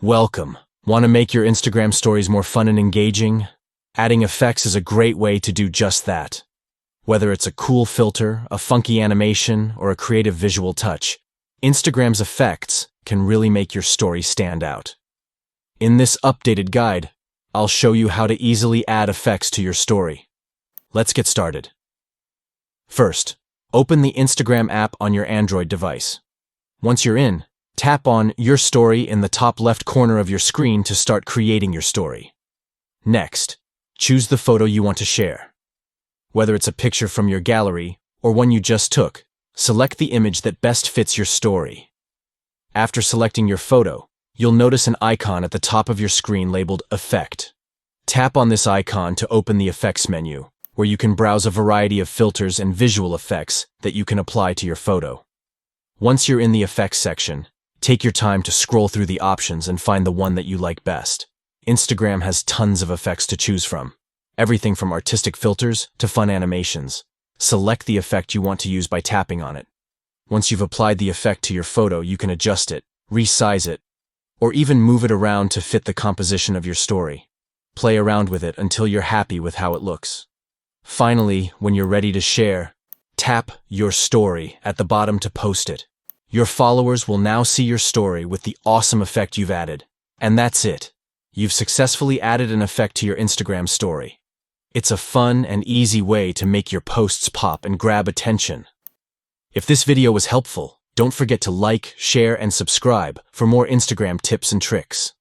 Welcome. Want to make your Instagram stories more fun and engaging? Adding effects is a great way to do just that. Whether it's a cool filter, a funky animation, or a creative visual touch, Instagram's effects can really make your story stand out. In this updated guide, I'll show you how to easily add effects to your story. Let's get started. First, open the Instagram app on your Android device. Once you're in, tap on Your Story in the top left corner of your screen to start creating your story. Next, choose the photo you want to share. Whether it's a picture from your gallery or one you just took, select the image that best fits your story. After selecting your photo, you'll notice an icon at the top of your screen labeled Effect. Tap on this icon to open the Effects menu, where you can browse a variety of filters and visual effects that you can apply to your photo. Once you're in the Effects section, take your time to scroll through the options and find the one that you like best. Instagram has tons of effects to choose from, everything from artistic filters to fun animations. Select the effect you want to use by tapping on it. Once you've applied the effect to your photo, you can adjust it, resize it, or even move it around to fit the composition of your story. Play around with it until you're happy with how it looks. Finally, when you're ready to share, tap Your Story at the bottom to post it. Your followers will now see your story with the awesome effect you've added. And that's it. You've successfully added an effect to your Instagram story. It's a fun and easy way to make your posts pop and grab attention. If this video was helpful, don't forget to like, share, and subscribe for more Instagram tips and tricks.